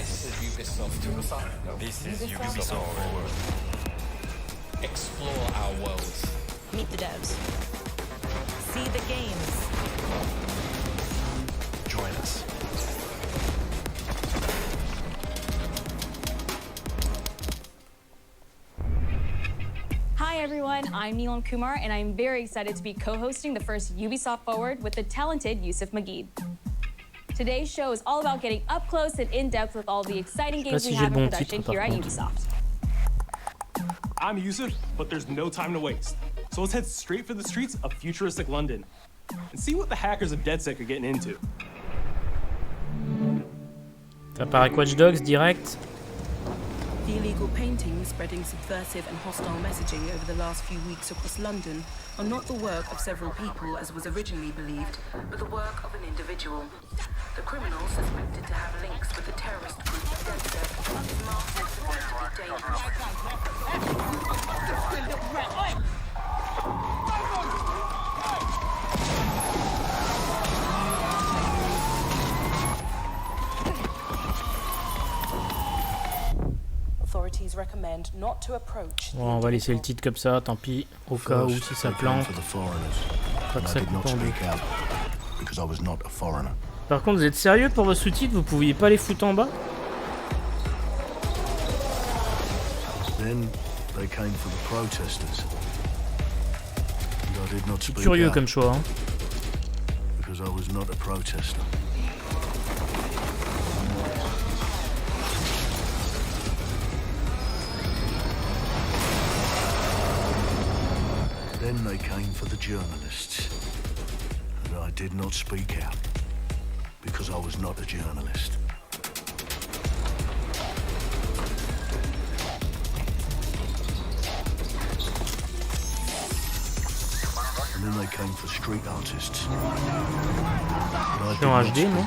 This is Ubisoft. No. This is Ubisoft. Explore our worlds. Meet the devs. See the games. Join us. Hi everyone, I'm Neelam Kumar and I'm very excited to be co-hosting the first Ubisoft Forward with the talented Yusuf Mageed. Today's show is all about getting up close and in-depth with all the exciting games we have in production here at Ubisoft. I'm Yusuf, but there's no time to waste. So let's head straight for the streets of futuristic London and see what the hackers of DedSec are getting into. T'apparais avec Watch Dogs direct. The illegal paintings spreading subversive and hostile messaging over the last few weeks across London are not the work of several people as was originally believed, but the work of an individual. The criminal suspected to have links with the terrorist group DedSec is marked for them to be dangerous. Authorities recommend not to approach. Bon, on va laisser le titre comme ça, tant pis, au cas où si ça plante. Pas que ça coupe en deux. Par contre, vous êtes sérieux pour vos sous-titres? Vous pouviez pas les foutre en bas? C'est curieux comme choix, hein. Then they came for the journalists, and I did not speak out, because I was not a journalist. And then they came for street artists. C'est en HD, non?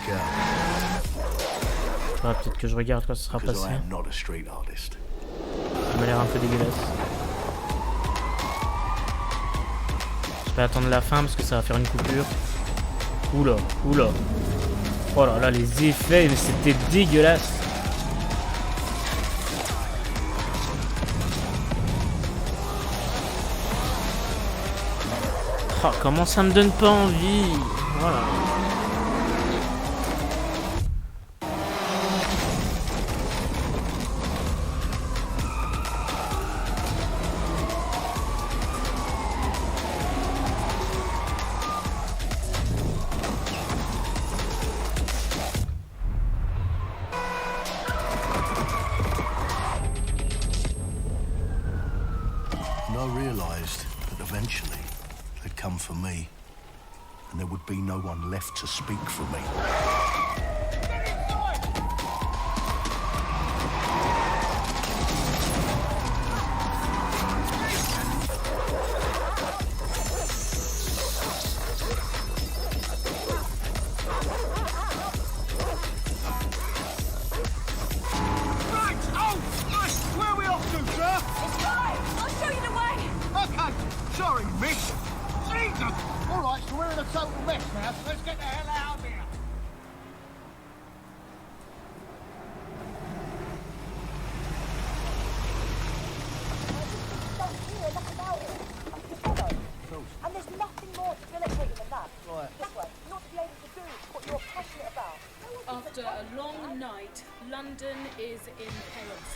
Ah, peut-être que je regarde quand ce sera passé. Ça m'a l'air un peu dégueulasse. Je vais attendre la fin parce que ça va faire une coupure. Oula, oula. Oh là là, les effets, mais c'était dégueulasse. Oh, comment ça me donne pas envie. Voilà. For me, and there would be no one left to speak for me. Right! Oh, nice! Where are we off to, sir? It's right! I'll show you the way! Okay, sorry, miss. Jesus! All right, so we're in a total mess now, so let's get the hell out of here. And there's nothing more debilitating than that. Right. This way, not to be able to do what you're passionate about. After a long night, London is in chaos.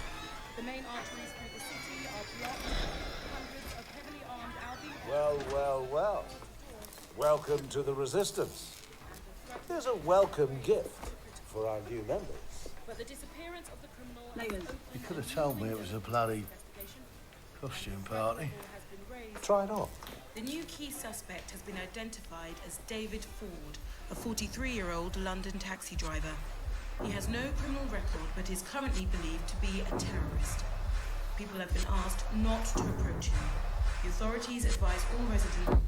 The main arteries through the city are blocked. Hundreds of heavily armed Albion. Well, well, well. Welcome to the Resistance. Here's a welcome gift for our new members. But the disappearance of the criminal... You could have told me it was a bloody costume party. Try it on. The new key suspect has been identified as David Ford, a 43-year-old London taxi driver. He has no criminal record, but is currently believed to be a terrorist. People have been asked not to approach him. The authorities advise all residents...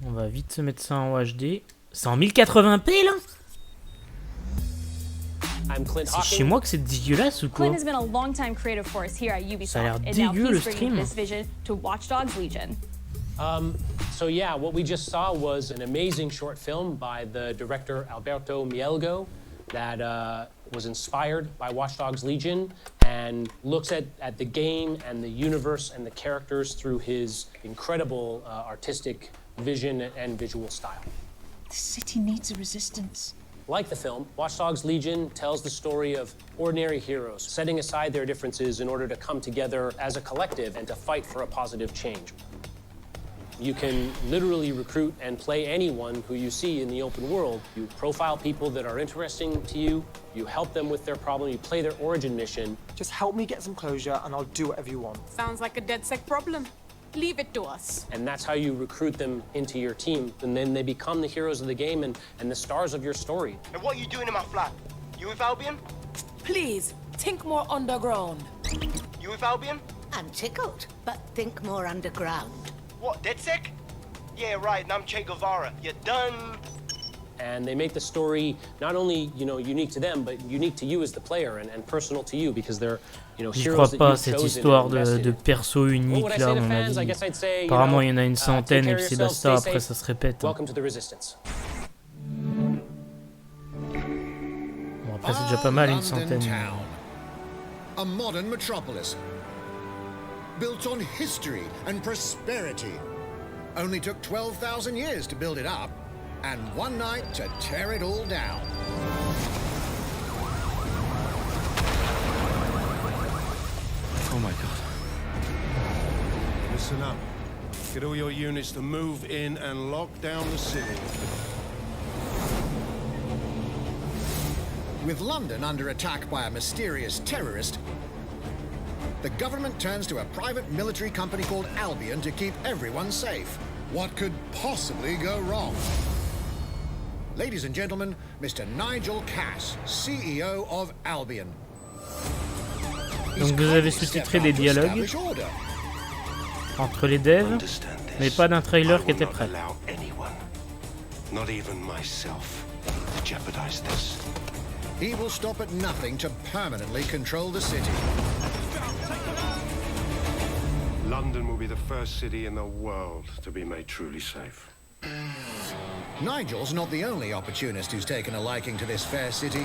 On va vite se mettre ça en HD. C'est en 1080p là? C'est chez moi que c'est dégueulasse ou quoi? Clint has been a long-time creative force here at Ubisoft, Ça a l'air and now dégueu le he's bringing stream. this vision to Watch Dogs Legion. So yeah, what we just saw was an amazing short film by the director Alberto Mielgo that was inspired by Watch Dogs Legion and looks at the game and the universe and the characters through his incredible artistic vision and visual style. The city needs a resistance. Like the film, Watch Dogs Legion tells the story of ordinary heroes setting aside their differences in order to come together as a collective and to fight for a positive change. You can literally recruit and play anyone who you see in the open world. You profile people that are interesting to you, you help them with their problem, you play their origin mission. Just help me get some closure and I'll do whatever you want. Sounds like a DedSec problem. Leave it to us. And that's how you recruit them into your team, and then they become the heroes of the game and the stars of your story. And what are you doing in my flat? You with Albion? Please, think more underground. You with Albion? I'm tickled, but think more underground. What, DedSec? Yeah, right, and I'm Che Guevara. You're done. And they make the story not only, unique to them, but unique to you as the player and personal to you because they're, Je crois pas à cette histoire de perso unique là, à mon avis. Apparemment, il y en a une centaine et puis c'est basta, après ça se répète. Hein. Welcome to the Resistance. Bon, après, c'est déjà pas mal, une centaine. A modern metropolis. Built on history and prosperity. Only took 12,000 years to build it up. And one night to tear it all down. Oh my God. Listen up. Get all your units to move in and lock down the city. With London under attack by a mysterious terrorist, the government turns to a private military company called Albion to keep everyone safe. What could possibly go wrong? Ladies and gentlemen, Mr. Nigel Cass, CEO of Albion. Donc vous avez sous-titré des dialogues entre les devs, mais pas d'un trailer qui était prêt. Not even myself to jeopardize this. He will stop at nothing to permanently control the city. London will be the first city in the world to be made truly safe. Nigel's not the only opportunist who's taken a liking to this fair city.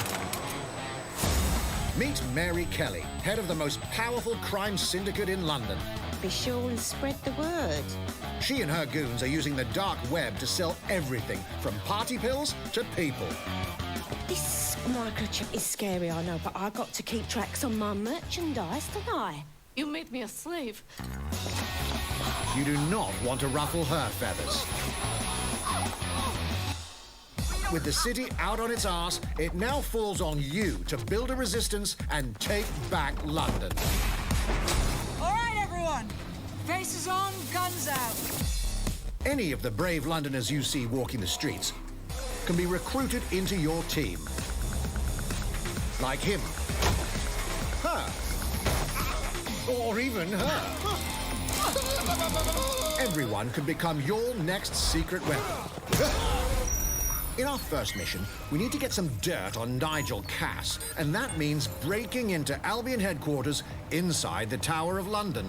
Meet Mary Kelly, head of the most powerful crime syndicate in London. Be sure and spread the word. She and her goons are using the dark web to sell everything from party pills to people. This microchip is scary, I know, but I got to keep tracks on my merchandise, don't I? You made me a slave. You do not want to ruffle her feathers. With the city out on its arse, it now falls on you to build a resistance and take back London. All right, everyone. Faces on, guns out. Any of the brave Londoners you see walking the streets can be recruited into your team. Like him. Her. Or even her. Everyone could become your next secret weapon. In our first mission, we need to get some dirt on Nigel Cass, and that means breaking into Albion headquarters inside the Tower of London.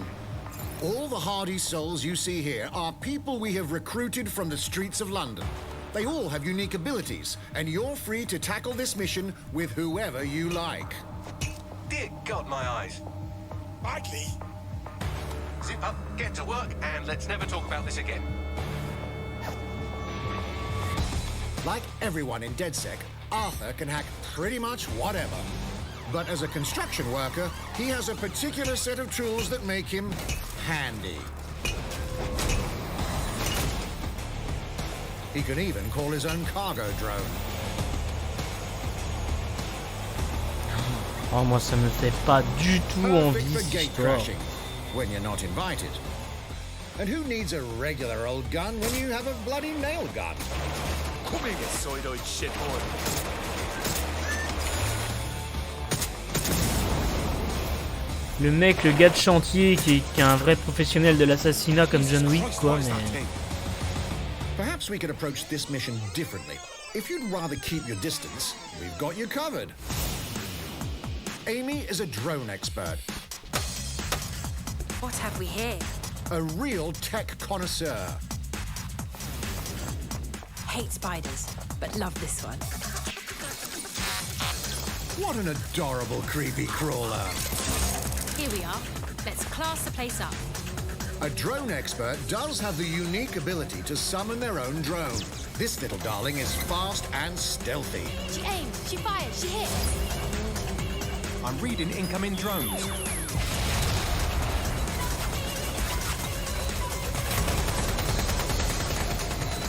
All the hardy souls you see here are people we have recruited from the streets of London. They all have unique abilities, and you're free to tackle this mission with whoever you like. Dear God, my eyes. Badly. Zip up, get to work, and let's never talk about this again. Like everyone in DedSec, Arthur can hack pretty much whatever. But as a construction worker, he has a particular set of tools that make him handy. He can even call his own cargo drone. Oh, moi ça me fait pas du tout envie for cette gate histoire. crashing when you're not invited. And who needs a regular old gun when you have a bloody nail gun? Come here, you soidoid shitboy. Le mec, le gars de chantier qui est un vrai professionnel de l'assassinat comme John Wick, quoi, mais... Perhaps we could approach this mission differently. If you'd rather keep your distance, we've got you covered. Amy is a drone expert. What have we here? A real tech connoisseur. Hate spiders, but love this one. What an adorable creepy crawler. Here we are. Let's class the place up. A drone expert does have the unique ability to summon their own drone. This little darling is fast and stealthy. She aims, she fires, she hits. I'm reading incoming drones.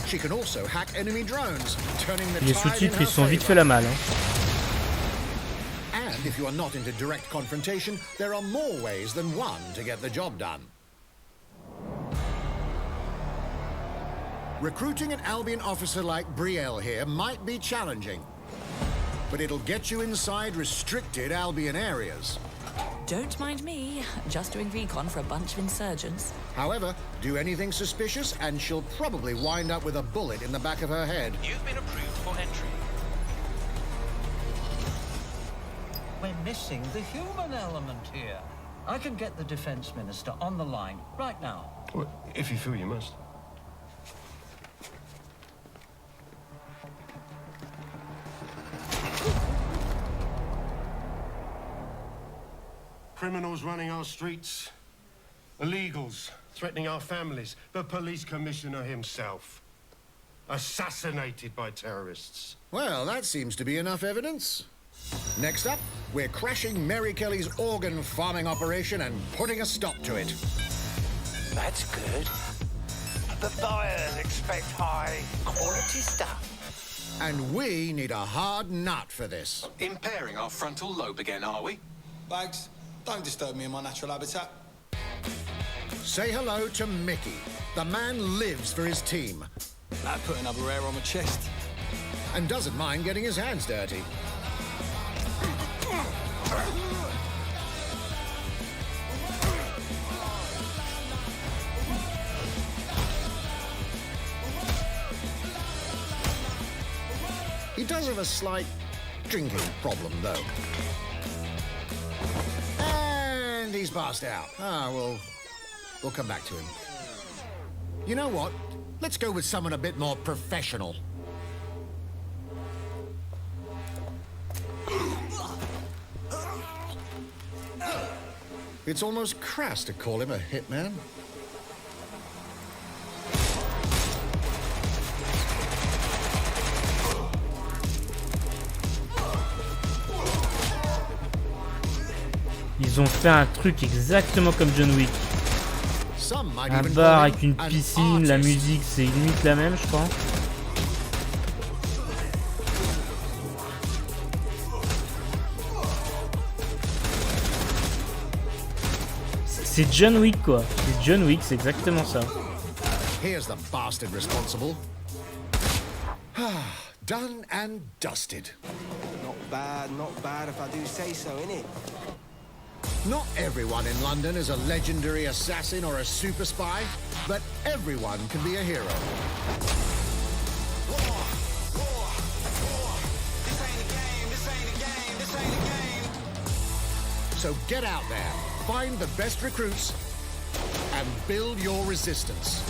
She can also hack enemy drones, turning the Les tide in sous-titres, her ils sont vite favor. fait la malle. Hein. And if you are not into direct confrontation, there are more ways than one to get the job done. Recruiting an Albion officer like Brielle here might be challenging, but it'll get you inside restricted Albion areas. Don't mind me, just doing recon for a bunch of insurgents. However, do anything suspicious and she'll probably wind up with a bullet in the back of her head. You've been approved for entry. We're missing the human element here. I can get the Defense Minister on the line right now. Well, if you feel you must. Criminals running our streets, illegals threatening our families, the police commissioner himself, assassinated by terrorists. Well, that seems to be enough evidence. Next up, we're crashing Mary Kelly's organ farming operation and putting a stop to it. That's good. The buyers expect high quality stuff. And we need a hard nut for this. Impairing our frontal lobe again, are we? Bags, don't disturb me in my natural habitat. Say hello to Mickey. The man lives for his team. That put another hair on my chest. And doesn't mind getting his hands dirty. He does have a slight drinking problem, though. And he's passed out. We'll come back to him. You know what? Let's go with someone a bit more professional. It's almost crass to call him a hitman. Ils ont fait un truc exactement comme John Wick. Un bar avec une piscine, la musique c'est limite la même je crois. C'est John Wick quoi. C'est John Wick, c'est exactement ça. Here's the bastard responsible. Done and dusted. Not bad if I do say so, innit? Not everyone in London is a legendary assassin or a super spy, but everyone can be a hero. So get out there, find the best recruits, and build your resistance.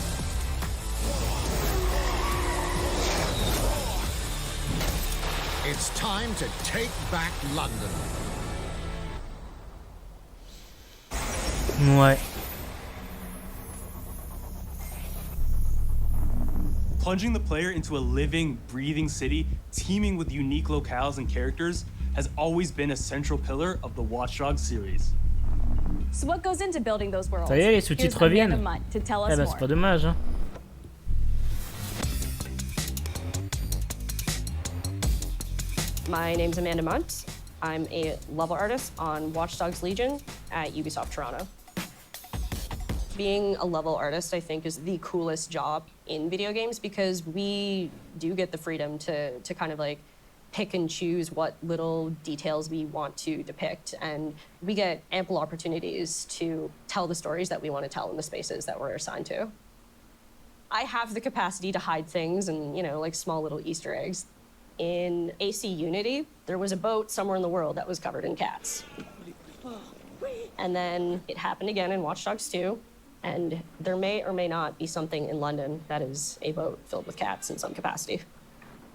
It's time to take back London. Ouais. Plunging the player into a living, breathing city teeming with unique locales and characters has always been a central pillar of the Watch Dogs series. So what goes into building those worlds? Ça y est, les sous-titres reviennent. To tell us Eh ben, more. c'est pas dommage, hein. My name's Amanda Munt. I'm a level artist on Watch Dogs Legion at Ubisoft Toronto. Being a level artist, I think, is the coolest job in video games because we do get the freedom to kind of like pick and choose what little details we want to depict. And we get ample opportunities to tell the stories that we want to tell in the spaces that we're assigned to. I have the capacity to hide things and, you know, like small little Easter eggs. In AC Unity, there was a boat somewhere in the world that was covered in cats. And then it happened again in Watch Dogs 2. And there may or may not be something in London that is a boat filled with cats in some capacity.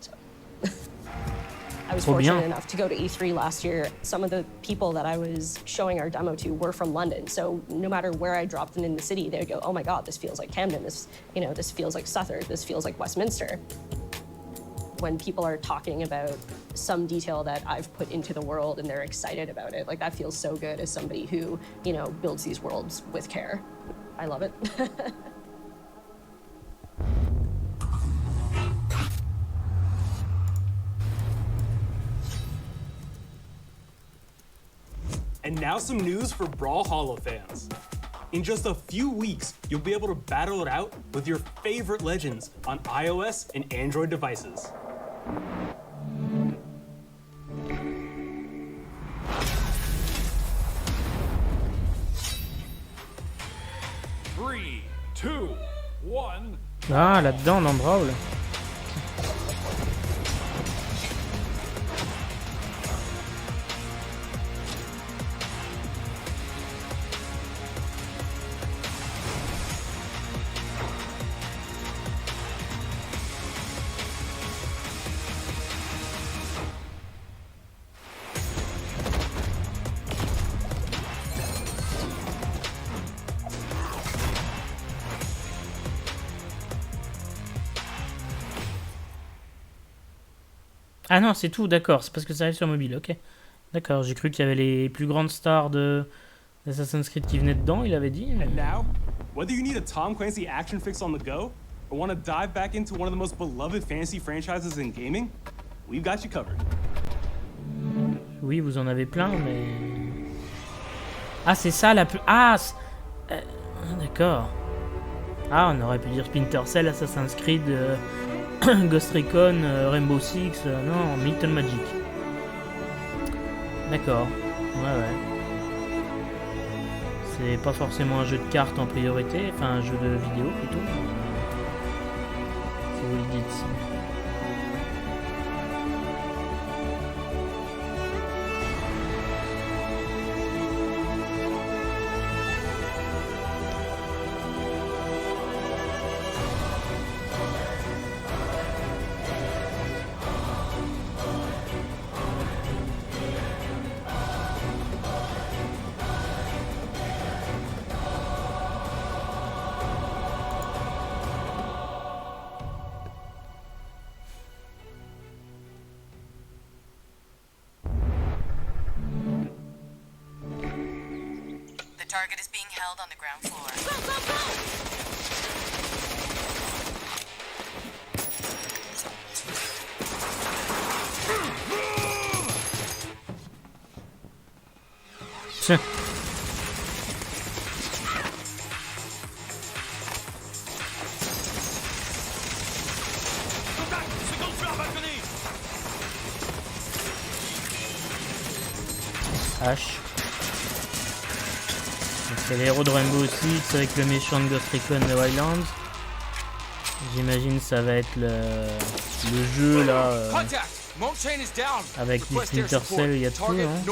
So. I was fortunate enough to go to E3 last year. Some of the people that I was showing our demo to were from London. So no matter where I dropped them in the city, they would go, oh my God, this feels like Camden. This feels like Southwark. This feels like Westminster. When people are talking about some detail that I've put into the world and they're excited about it, like that feels so good as somebody who, builds these worlds with care. I love it. And now some news for Brawlhalla fans. In just a few weeks, you'll be able to battle it out with your favorite legends on iOS and Android devices. Three, two, one. Ah, là-dedans, dans Brawl. Ah non, c'est tout, d'accord, c'est parce que ça arrive sur mobile, ok. D'accord, j'ai cru qu'il y avait les plus grandes stars de Assassin's Creed qui venaient dedans, il avait dit. And now, whether you need a Tom Clancy action fix on the go, or want to dive back into one of the most beloved fantasy franchises in gaming, we've got you covered. Oui, vous en avez plein, mais... Ah, c'est ça la plus... Ah, d'accord. Ah, on aurait pu dire Splinter Cell, Assassin's Creed... Ghost Recon, Rainbow Six, non, Myth and Magic. D'accord, ouais. C'est pas forcément un jeu de cartes en priorité, enfin un jeu de vidéo plutôt. Si vous le dites. The target is being held on the ground floor. Go, go, go! Tiens. H. C'est les héros de Rainbow Six avec le méchant de Ghost Recon The Wildlands. J'imagine ça va être le jeu là avec les Splinter Cell, il y a tout, hein.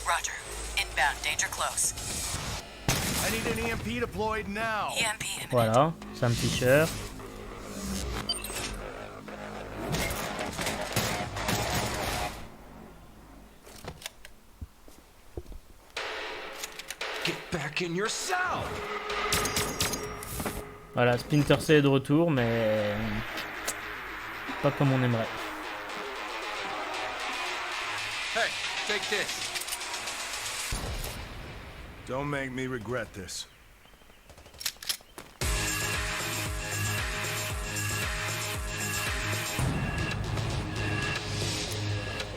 Roger. Inbound, danger close. I need an EMP deployed now. EMP imminent. Voilà, Sam Fisher. Get back in your cell. Voilà, Splinter Cell est de retour, mais pas comme on aimerait. Hey, take this. Don't make me regret this.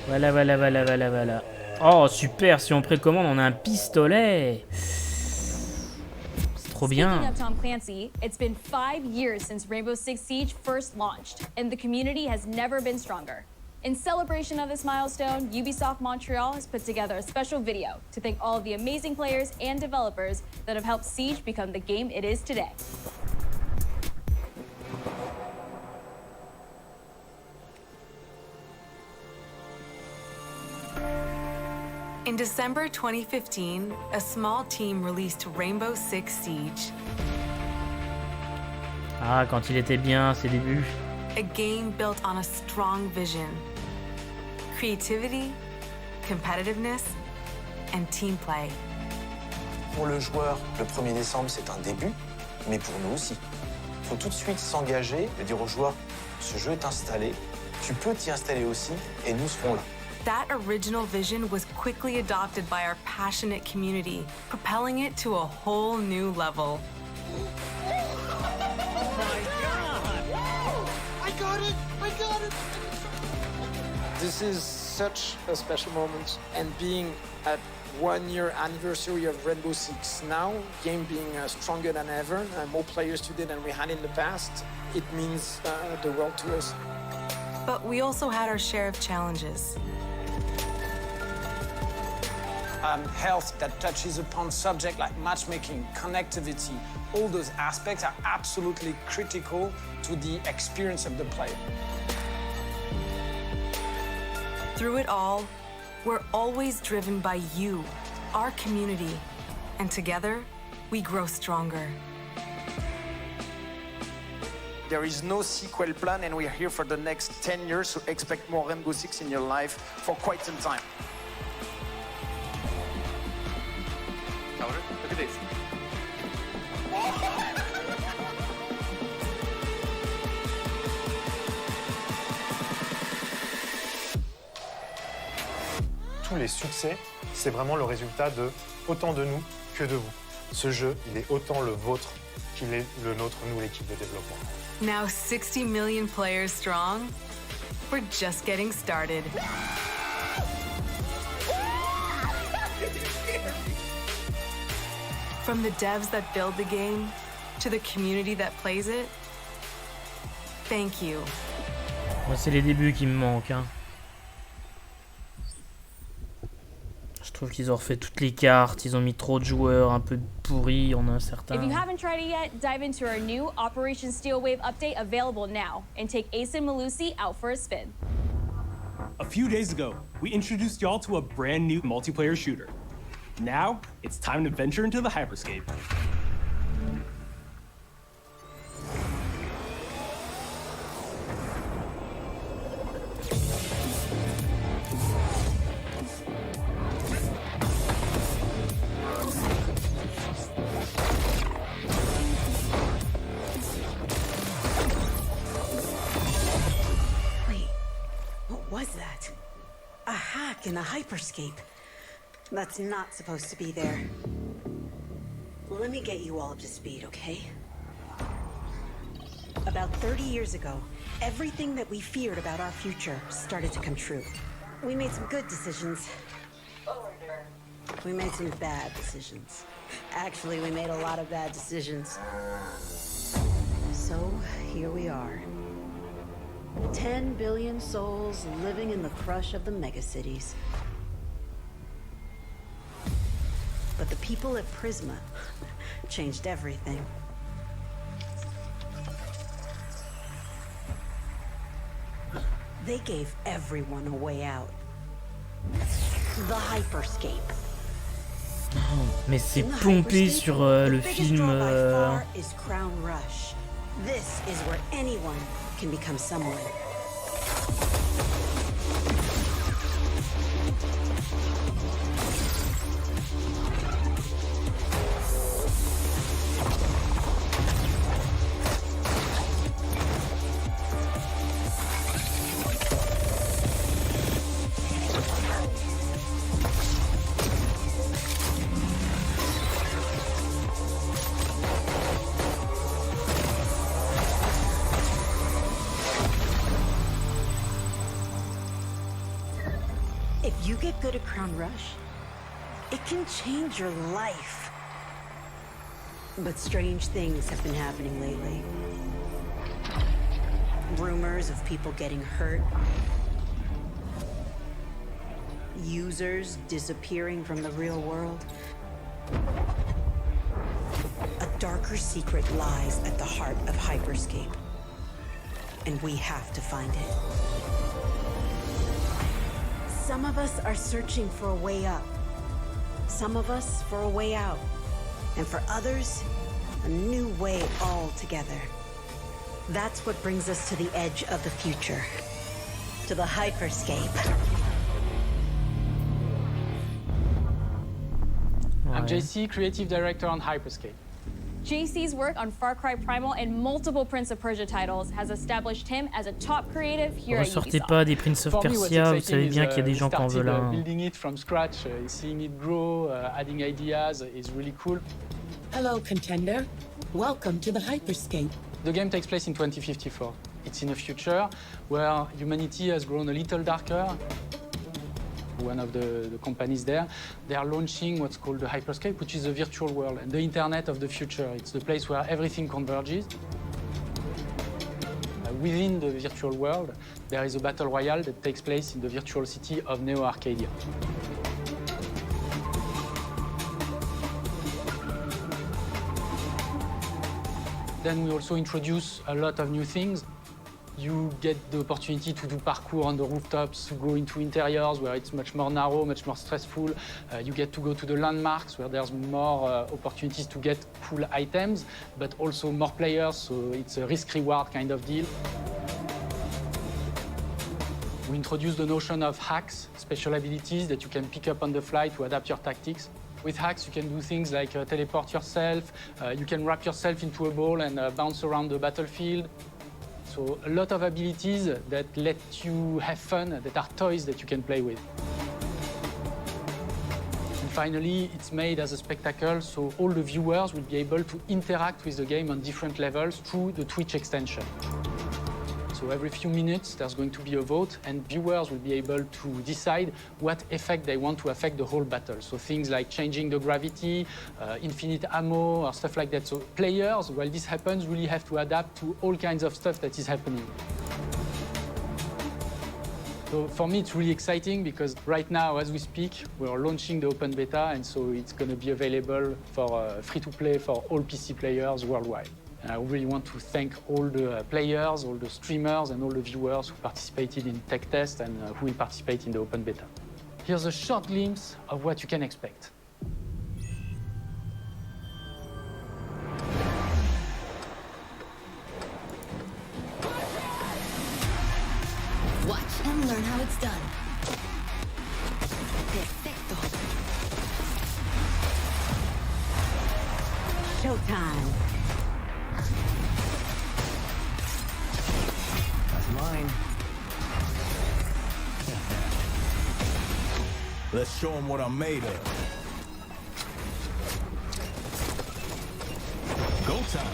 Voilà. Oh, super, si on précommande, on a un pistolet. C'est trop bien. Speaking of Tom Clancy, it's been 5 years since Rainbow Six Siege first launched, and the community has never been stronger. In celebration of this milestone, Ubisoft Montreal has put together a special video to thank all of the amazing players and developers that have helped Siege become the game it is today. In December 2015, a small team released Rainbow Six Siege. Ah, quand il était bien, ses débuts. A game built on a strong vision, creativity, competitiveness, and team play. Pour le joueur, le 1er décembre, c'est un début, mais pour nous aussi. Il faut tout de suite s'engager et dire aux joueurs, ce jeu est installé, tu peux t'y installer aussi, et nous serons là. That original vision was quickly adopted by our passionate community, propelling it to a whole new level. I got it! This is such a special moment, and being at 1 year anniversary of Rainbow Six now, game being stronger than ever, more players today than we had in the past, it means the world to us. But we also had our share of challenges. Health that touches upon subjects like matchmaking, connectivity, all those aspects are absolutely critical to the experience of the player. Through it all, we're always driven by you, our community, and together, we grow stronger. There is no sequel plan, and we're here for the next 10 years, so expect more Rainbow Six in your life for quite some time. Look at this. Tous les succès, c'est vraiment le résultat de autant de nous que de vous. Ce jeu, il est autant le vôtre qu'il est le nôtre, nous, l'équipe de développement. Now 60 million players strong, we're just getting started. From the devs that build the game to the community that plays it, thank you. Moi, c'est les débuts qui me manquent. Hein. Je trouve qu'ils ont refait toutes les cartes, ils ont mis trop de joueurs, un peu pourris, on a certains. If you haven't tried it yet, dive into our new Operation Steel Wave update available now and take Ace and Malusi out for a spin. A few days ago, we introduced y'all to a brand new multiplayer shooter. Now, it's time to venture into the hyperscape. What was that? A hack in a hyperscape. That's not supposed to be there. Let me get you all up to speed, okay? About 30 years ago, everything that we feared about our future started to come true. We made some good decisions. We made some bad decisions. Actually, we made a lot of bad decisions. So, here we are. 10 billion souls living in the crush of the megacities. But the people at Prisma changed everything. They gave everyone a way out. The hyperscape. Mais c'est pompé sur le film. Is Crown Rush. This is where anyone can become someone. If you get good at Crown Rush, it can change your life. But strange things have been happening lately. Rumors of people getting hurt. Users disappearing from the real world. A darker secret lies at the heart of Hyperscape. And we have to find it. Some of us are searching for a way up. Some of us for a way out, and for others, a new way altogether. That's what brings us to the edge of the future, to the hyperscape. I'm JC, Creative Director on Hyperscape. JC's work on Far Cry Primal and multiple Prince of Persia titles has established him as a top creative here at Ressortez Ubisoft. pas des Prince of Persia, vous savez bien qu'il y a des gens qui en veulent un. Building it from scratch, seeing it grow, adding ideas is really cool. Hello, contender. Welcome to the hyperscape. The game takes place in 2054. It's in a future where humanity has grown a little darker. One of the companies there, they are launching what's called the hyperscape, which is a virtual world and the internet of the future. It's the place where everything converges. Within the virtual world, there is a battle royale that takes place in the virtual city of Neo Arcadia. Then we also introduce a lot of new things. You get the opportunity to do parkour on the rooftops, to go into interiors where it's much more narrow, much more stressful. You get to go to the landmarks where there's more opportunities to get cool items, but also more players, so it's a risk-reward kind of deal. We introduce the notion of hacks, special abilities that you can pick up on the fly to adapt your tactics. With hacks, you can do things like teleport yourself, you can wrap yourself into a ball and bounce around the battlefield. So a lot of abilities that let you have fun, that are toys that you can play with. And finally, it's made as a spectacle, so all the viewers will be able to interact with the game on different levels through the Twitch extension. So every few minutes, there's going to be a vote, and viewers will be able to decide what effect they want to affect the whole battle. So things like changing the gravity, infinite ammo, or stuff like that. So players, while this happens, really have to adapt to all kinds of stuff that is happening. So for me, it's really exciting because right now, as we speak, we're launching the open beta, and so it's going to be available for free-to-play for all PC players worldwide. And I really want to thank all the players, all the streamers, and all the viewers who participated in tech test and who will participate in the open beta. Here's a short glimpse of what you can expect. Watch and learn how it's done. Perfecto. Showtime. Mine. Let's show them what I'm made of. Go time.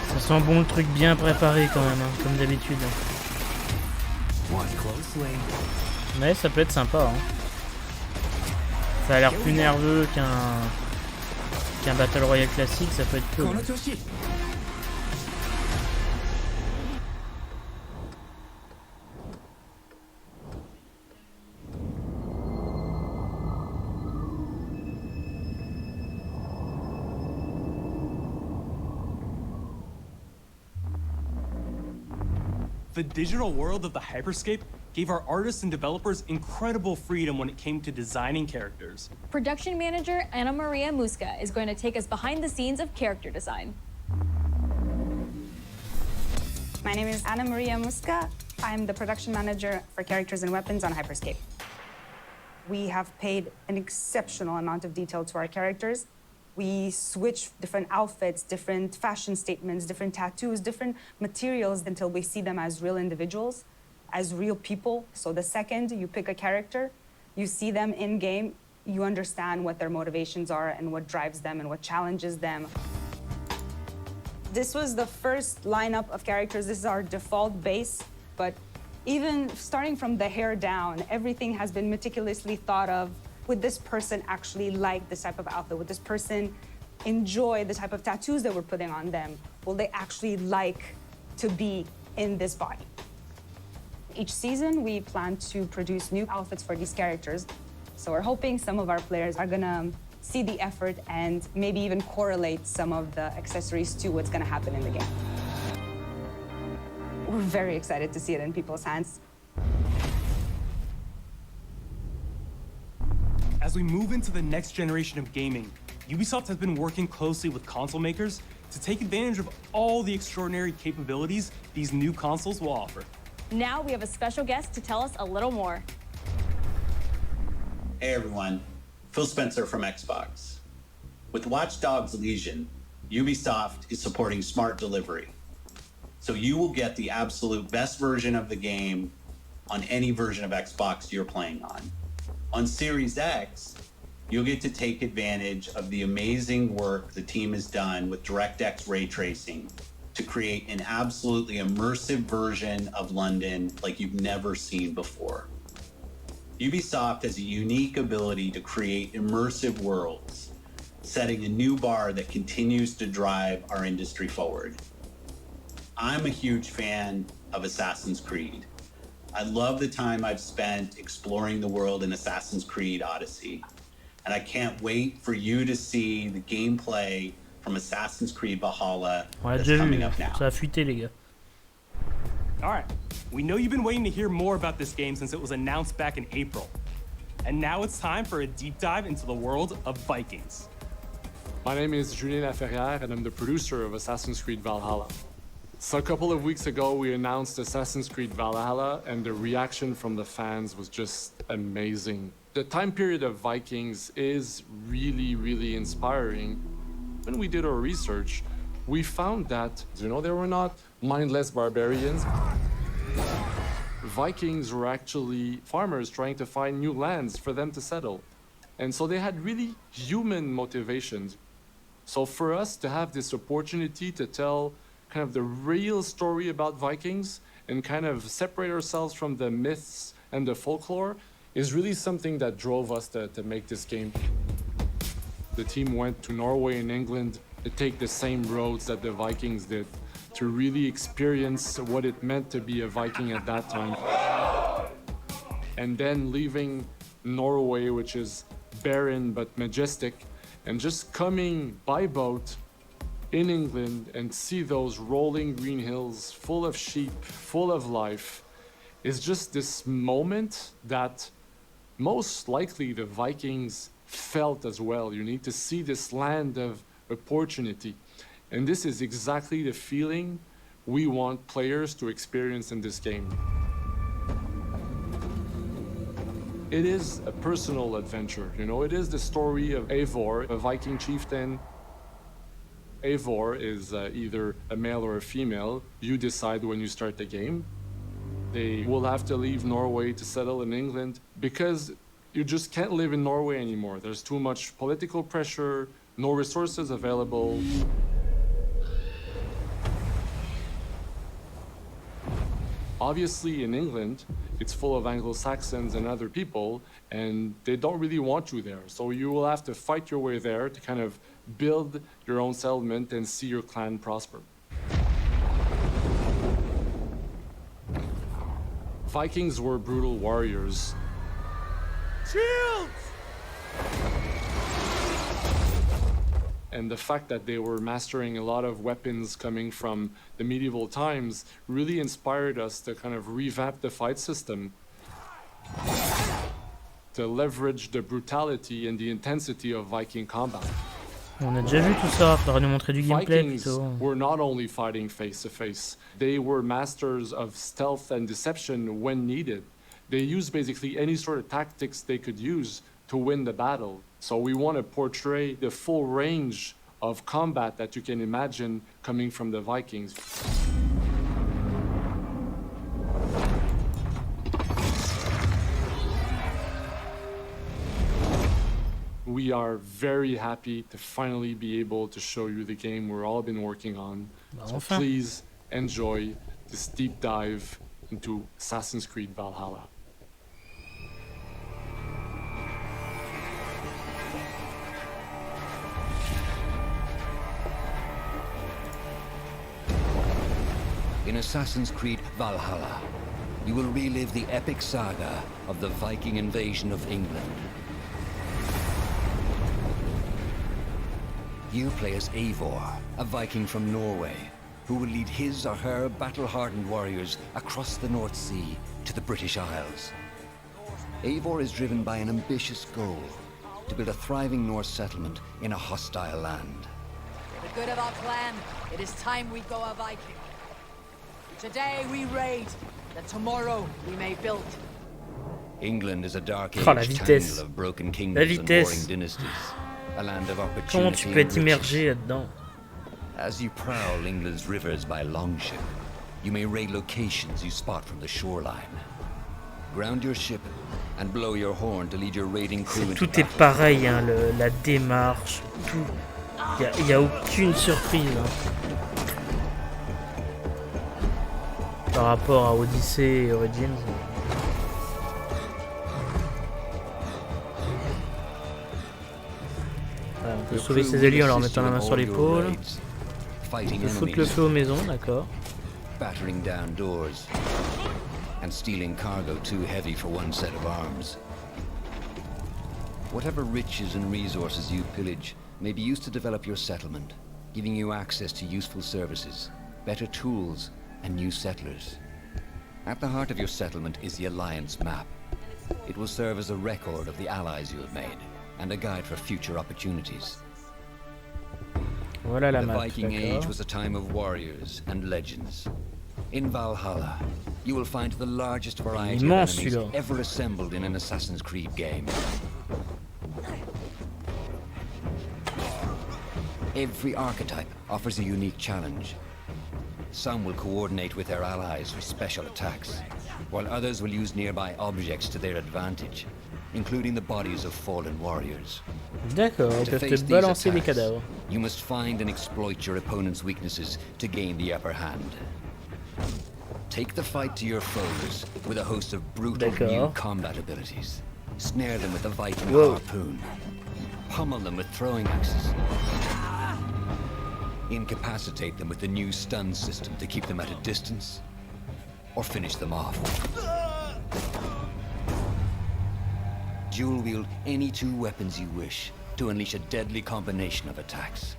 Ça sent bon le truc bien préparé quand même, hein, comme d'habitude. Mais ça peut être sympa. Hein. Ça a l'air plus nerveux qu'un Battle Royale classique, ça peut être cool. The digital world of the Hyperscape gave our artists and developers incredible freedom when it came to designing characters. Production manager Ana Maria Musca is going to take us behind the scenes of character design. My name is Ana Maria Musca. I'm the production manager for characters and weapons on Hyperscape. We have paid an exceptional amount of detail to our characters. We switch different outfits, different fashion statements, different tattoos, different materials until we see them as real individuals, as real people. So the second you pick a character, you see them in game, you understand what their motivations are and what drives them and what challenges them. This was the first lineup of characters. This is our default base, but even starting from the hair down, everything has been meticulously thought of. Would this person actually like this type of outfit? Would this person enjoy the type of tattoos that we're putting on them? Will they actually like to be in this body? Each season, we plan to produce new outfits for these characters. So we're hoping some of our players are gonna see the effort and maybe even correlate some of the accessories to what's gonna happen in the game. We're we're very excited to see it in people's hands. As we move into the next generation of gaming, Ubisoft has been working closely with console makers to take advantage of all the extraordinary capabilities these new consoles will offer. Now we have a special guest to tell us a little more. Hey everyone, Phil Spencer from Xbox. With Watch Dogs Legion, Ubisoft is supporting smart delivery. So you will get the absolute best version of the game on any version of Xbox you're playing on. On Series X, you'll get to take advantage of the amazing work the team has done with DirectX ray tracing to create an absolutely immersive version of London like you've never seen before. Ubisoft has a unique ability to create immersive worlds, setting a new bar that continues to drive our industry forward. I'm a huge fan of Assassin's Creed. I love the time I've spent exploring the world in Assassin's Creed Odyssey, and I can't wait for you to see the gameplay from Assassin's Creed Valhalla that's coming up now. Ça a fuité, les gars. All right, we know you've been waiting to hear more about this game since it was announced back in April. And now it's time for a deep dive into the world of Vikings. My name is Julien Laferrière, and I'm the producer of Assassin's Creed Valhalla. So a couple of weeks ago, we announced Assassin's Creed Valhalla, and the reaction from the fans was just amazing. The time period of Vikings is really, really inspiring. When we did our research, we found that, they were not mindless barbarians. Vikings were actually farmers trying to find new lands for them to settle. And so they had really human motivations. So for us to have this opportunity to tell kind of the real story about Vikings and kind of separate ourselves from the myths and the folklore is really something that drove us to make this game. The team went to Norway and England to take the same roads that the Vikings did, to really experience what it meant to be a Viking at that time. And then leaving Norway, which is barren but majestic, and just coming by boat in England and see those rolling green hills full of sheep, full of life, is just this moment that most likely the Vikings felt as well. You need to see this land of opportunity. And this is exactly the feeling we want players to experience in this game. It is a personal adventure, it is the story of Eivor, a Viking chieftain. Eivor is either a male or a female. You decide when you start the game. They will have to leave Norway to settle in England because you just can't live in Norway anymore. There's too much political pressure, no resources available. Obviously, in England, it's full of Anglo-Saxons and other people, and they don't really want you there. So you will have to fight your way there to kind of build your own settlement and see your clan prosper. Vikings were brutal warriors. Shields! And the fact that they were mastering a lot of weapons coming from the medieval times really inspired us to kind of revamp the fight system, to leverage the brutality and the intensity of Viking combat. On a déjà vu tout ça, faudra nous montrer du gameplay Vikings plutôt. were not only fighting face to face, they were masters of stealth and deception when needed. They used basically any sort of tactics they could use to win the battle. So we want to portray the full range of combat that you can imagine coming from the Vikings. We are very happy to finally be able to show you the game we've all been working on. So Enfin. please enjoy this deep dive into Assassin's Creed Valhalla. In Assassin's Creed Valhalla, you will relive the epic saga of the Viking invasion of England. You play as Eivor, a Viking from Norway, who will lead his or her battle-hardened warriors across the North Sea to the British Isles. Eivor is driven by an ambitious goal, to build a thriving Norse settlement in a hostile land. For the good of our clan, it is time we go a Viking. Today we raid, that tomorrow we may build. England is a dark age vitesse. tangle of broken kingdoms and warring dynasties, a land of opportunity. Comment tu peux être immergé là-dedans? As you prowl England's rivers by longship, you may raid locations you spot from the shoreline. Ground your ship and blow your horn to lead your raiding crew into Tout est pareil, hein, la démarche, tout. Il y a aucune surprise. Hein. Par rapport à Odyssey et Origins. Voilà, on peut sauver ses alliés en leur mettant la main sur l'épaule. On peut foutre le feu aux maisons, d'accord. Battering down doors and stealing cargo too heavy for one set of arms. Whatever riches and resources you pillage may be used to develop your settlement, giving you access to useful services, better tools, and new settlers. At the heart of your settlement is the Alliance map. It will serve as a record of the allies you have made, and a guide for future opportunities. Voilà la The map, Viking Age was a time of warriors and legends. In Valhalla, you will find the largest variety of enemies ever assembled in an Assassin's Creed game. Every archetype offers a unique challenge. Some will coordinate with their allies for special attacks, while others will use nearby objects to their advantage, including the bodies of fallen warriors. D'accord, ils peuvent te balancer des cadavres. You must find and exploit your opponent's weaknesses to gain the upper hand. Take the fight to your foes with a host of brutal new combat abilities. Snare them with a Viking harpoon. Pummel them with throwing axes. Incapacitate them with the new stun system to keep them at a distance, or finish them off. Dual wield any two weapons you wish to unleash a deadly combination of attacks.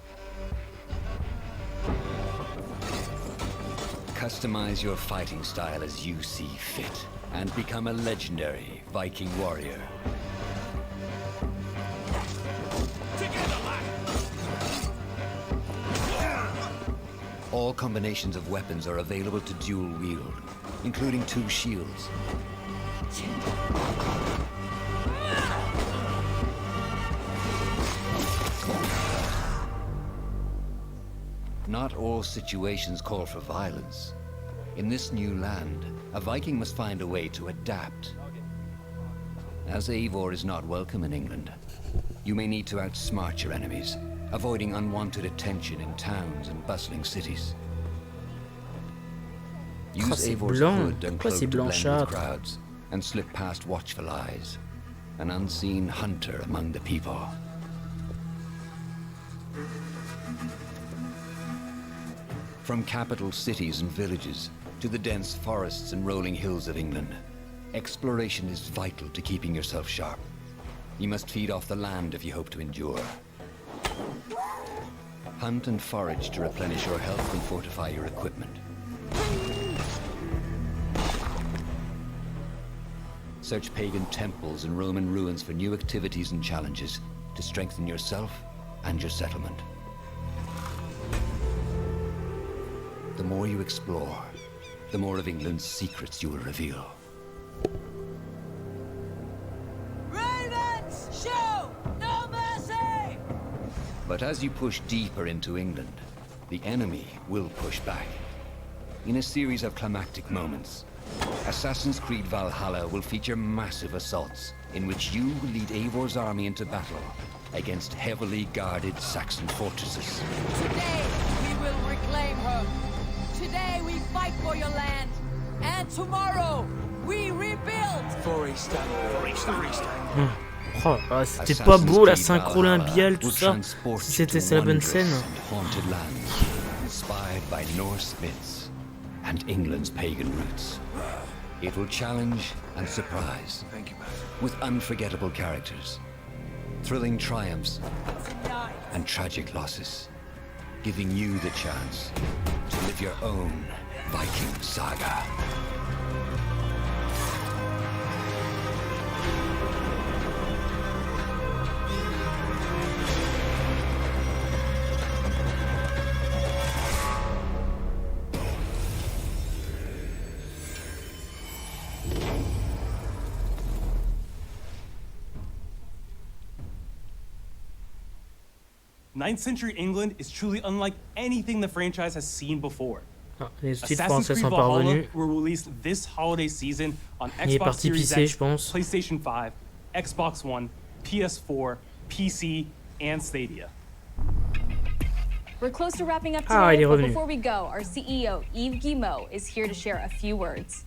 Customize your fighting style as you see fit, and become a legendary Viking warrior. All combinations of weapons are available to dual wield, including two shields. Not all situations call for violence. In this new land, a Viking must find a way to adapt. As Eivor is not welcome in England, you may need to outsmart your enemies, avoiding unwanted attention in towns and bustling cities. Use Eivor's hood and cloak to blend with crowds, and slip past watchful eyes, an unseen hunter among the people. From capital cities and villages to the dense forests and rolling hills of England, exploration is vital to keeping yourself sharp. You must feed off the land if you hope to endure. Hunt and forage to replenish your health and fortify your equipment. Search pagan temples and Roman ruins for new activities and challenges to strengthen yourself and your settlement. The more you explore, the more of England's secrets you will reveal. Ravens, show no mercy! But as you push deeper into England, the enemy will push back. In a series of climactic moments, Assassin's Creed Valhalla will feature massive assaults in which you will lead Eivor's army into battle against heavily guarded Saxon fortresses. Today we will reclaim her. Today we fight for your land. And tomorrow we rebuild. Oh, c'était pas beau la synchro labiale, tout ça. Si c'était la bonne scène. Haunted lands, inspired by Norse myths and England's pagan roots. It will challenge and surprise, with unforgettable characters, thrilling triumphs, and tragic losses, giving you the chance to with your own Viking saga. Ninth century England is truly unlike anything the franchise has seen before. Ah, les titres Assassin's français Creed sont Valhalla parvenus. were released this holiday season on Il est Xbox parti Series pisser, X, je pense. PlayStation 5, Xbox One, PS4, PC, and Stadia. We're close to wrapping up Ah, il today, est but revenu. before we go, our CEO, Yves Guillemot, is here to share a few words.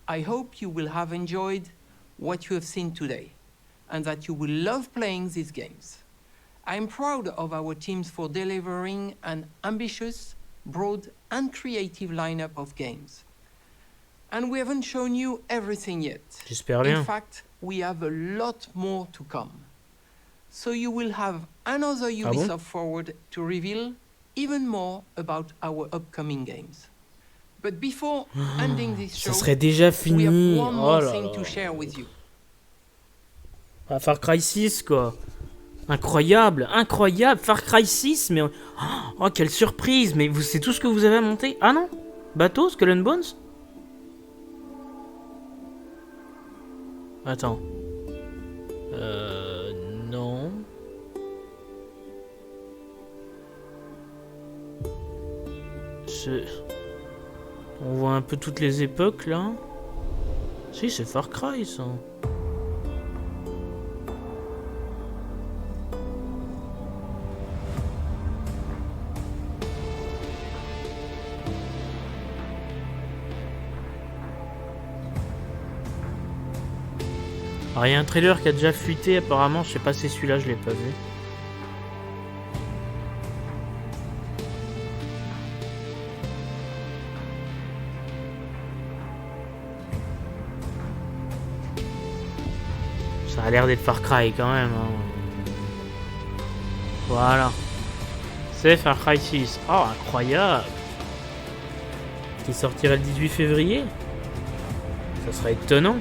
I hope you will have enjoyed what you have seen today, and that you will love playing these games. I'm proud of our teams for delivering an ambitious, broad, and creative lineup of games. And we haven't shown you everything yet. J'espère bien. In fact, we have a lot more to come. So you will have another Ah Ubisoft bon? Forward to reveal even more about our upcoming games. But before ending this show, Ça serait déjà we have fini. one Oh more là thing là. to share with you. Ah, Far Cry 6, quoi. Incroyable, incroyable. Far Cry 6, mais... Oh, quelle surprise. Mais c'est tout ce que vous avez à monter? Ah non? Bateau, Skull and Bones? Attends. Non. On voit un peu toutes les époques, là. Si, c'est Far Cry, ça. Alors, il y a un trailer qui a déjà fuité, apparemment. Je sais pas si celui-là, je l'ai pas vu. Ça a l'air d'être Far Cry quand même. Hein. Voilà. C'est Far Cry 6. Oh, incroyable. Qui sortirait le 18 février. Ça serait étonnant.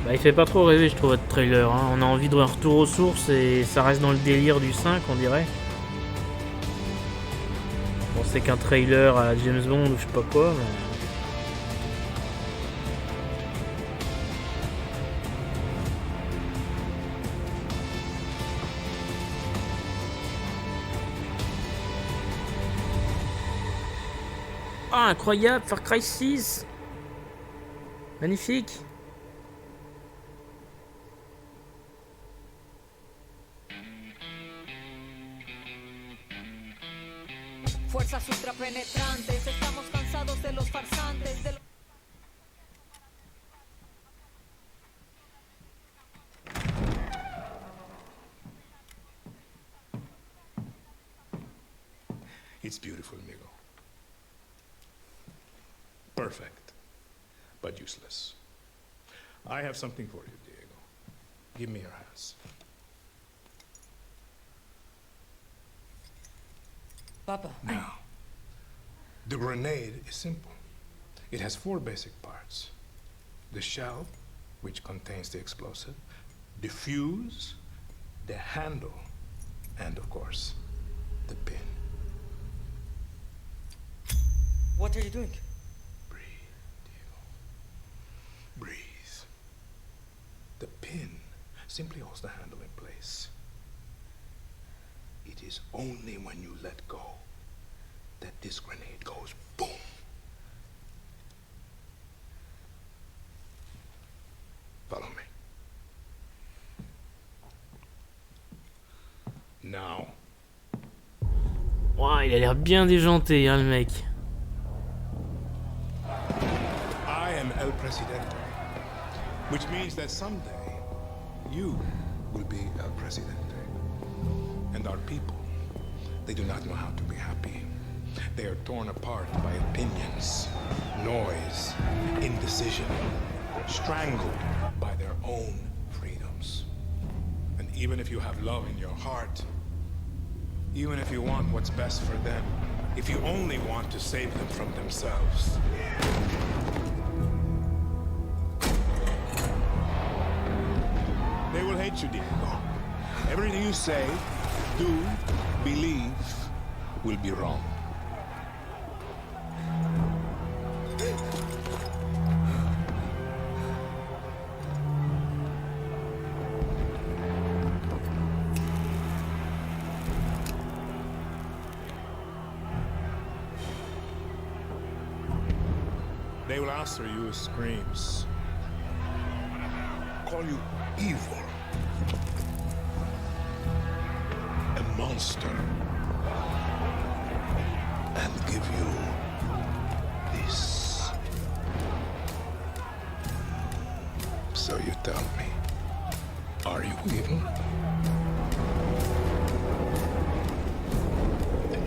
Bah, il fait pas trop rêver, je trouve, votre trailer. Hein. On a envie de retour aux sources et ça reste dans le délire du 5, on dirait. Bon, c'est qu'un trailer à James Bond ou je sais pas quoi, mais... Ah, incroyable, Far Cry 6. Magnifique. Fuerzas ultrapenetrantes, estamos cansados de los farsantes, de los... It's beautiful, amigo. Perfect, but useless. I have something for you, Diego. Give me your hands. Papa. Now, the grenade is simple. It has 4 basic parts. The shell, which contains the explosive, the fuse, the handle, and of course, the pin. What are you doing? Breathe. The pin simply holds the handle in place. It is only when you let go that this grenade goes boom. Follow me. Now. Wow, il a l'air bien déjanté, hein, le mec. I am El Presidente, which means that someday you will be El Presidente. And our people, they do not know how to be happy. They are torn apart by opinions, noise, indecision, strangled by their own freedoms. And even if you have love in your heart, even if you want what's best for them, if you only want to save them from themselves, they will hate you, Diego. Everything you say, do, believe, will be wrong. They will answer you with screams, call you evil, a monster, and give you this. So you tell me, are you evil?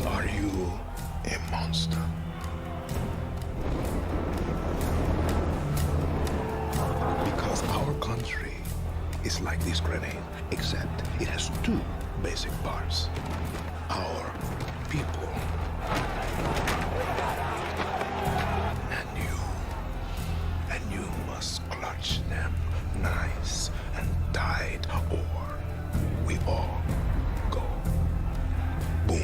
Are you a monster? Because our country is like this grenade, except it has two basic parts. Our people and you must clutch them nice and tight, or we all go boom.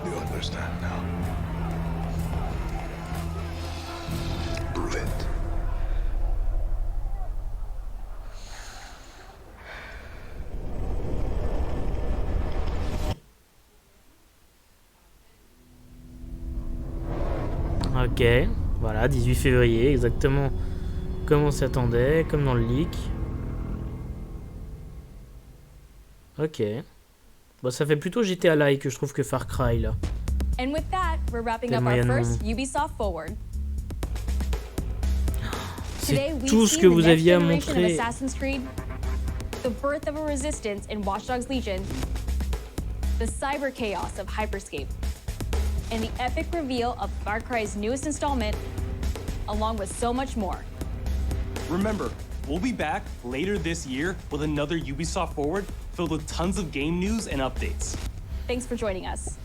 Do you understand now? Prove it. Ok, voilà, 18 février, exactement comme on s'attendait, comme dans le leak. Ok. Bon, ça fait plutôt GTA-like, je trouve, que Far Cry, là. And with that, we're wrapping up our first Ubisoft Forward. Today, C'est we've tout ce seen que the vous next aviez à generation of montrer. Assassin's Creed, the birth of a resistance in Watch Dogs Legion, the cyber chaos of Hyperscape, and the epic reveal of Far Cry's newest installment, along with so much more. Remember, we'll be back later this year with another Ubisoft Forward filled with tons of game news and updates. Thanks for joining us.